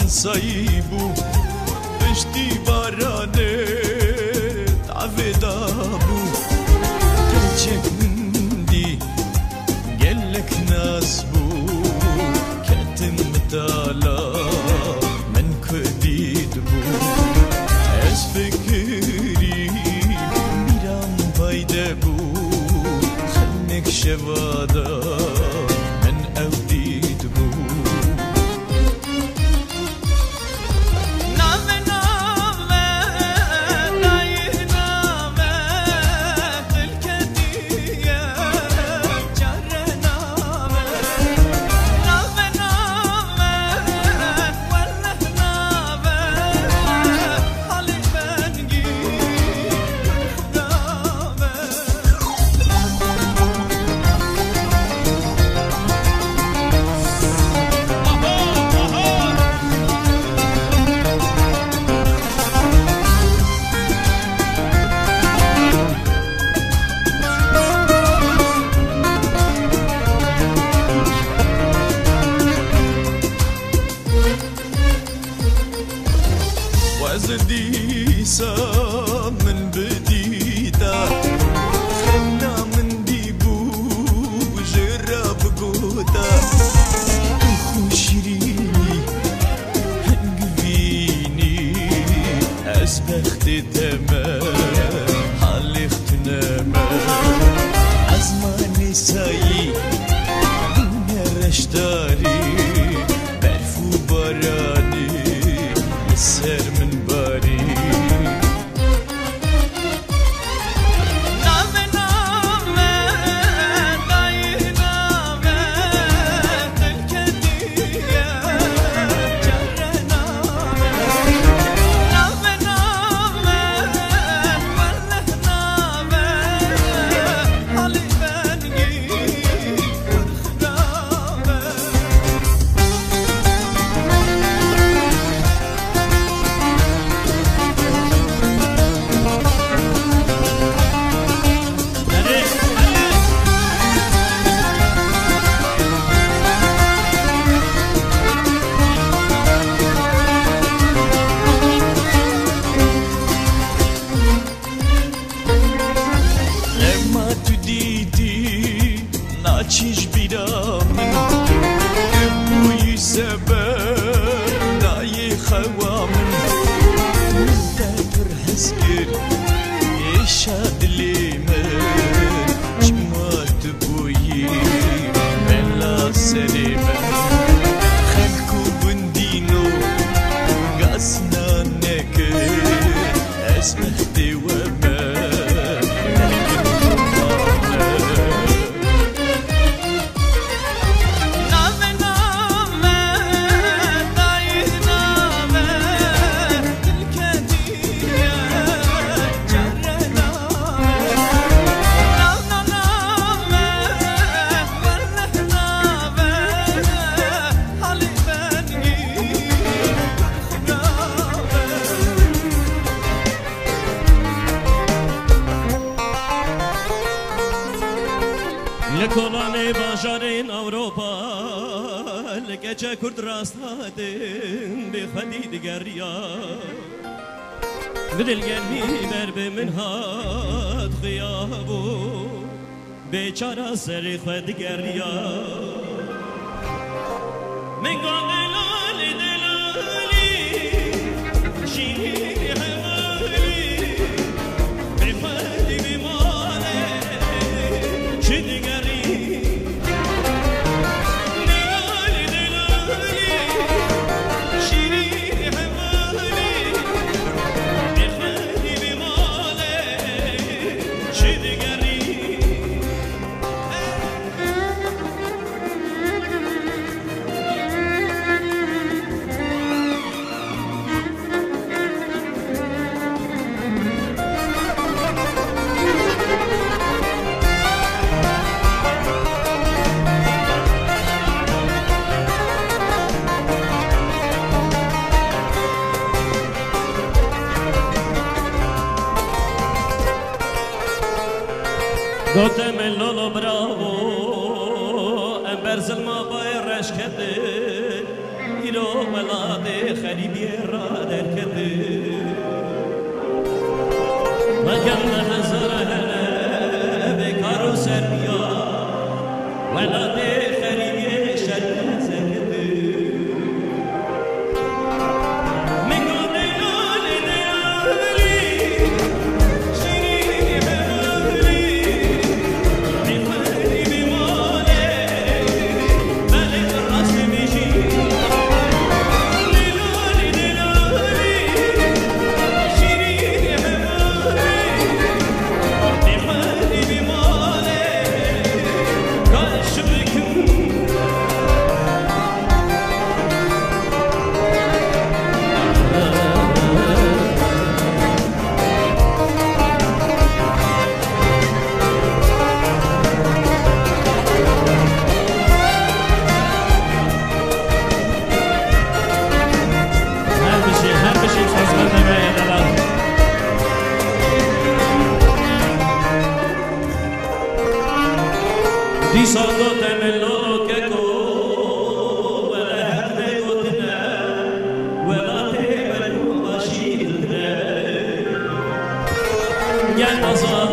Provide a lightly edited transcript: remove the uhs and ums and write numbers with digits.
فرانسایی بو پشتی بارانه تعویدا بو گلچندی گلک ناز بو کتم متالا من کدید بو از فکری میرم بایده بو خنک شوادا من اودید بو زديسا من بديتا خلنا من ديبو وجرب قوتا خوشريني هنقفيني أسبخت تمام حلخت نمام عزماني سايي دنيا رشتاري برفو باراني السر من باري چیش بیرام بوی سبب نای خوامن دبر هزگر ایشاد لیمن چمات بوی بلا سلیمن خلکو بندینو گاسنا نکر اسمختی و لکولان باجارین اوروپا لگچه کرد راست هاتن به خدید گریا بدل گرمی بر به من هات خیابو بیچاره سر خود گریا من گاغلال دلالی شیری حوالی بخدی بماله چه دیگری گفتم لولو براو برزل ما بایر رشکده دیرو ملاده خریبی را درکده مکن هزار هنه بکار و سربیا ملاده خریبی شد زکده میگو دیالی دیالی شیری بمالی میخوری بیماله بله راستی میشی دیلالی دیلالی شیری بمالی میخوری بیماله کاش بکن هر بشی سازمان نمیه دلال دیسا گوتم لولو که کو ولا هکne گوتنه ولا تیبرو باشیدنه گل نزار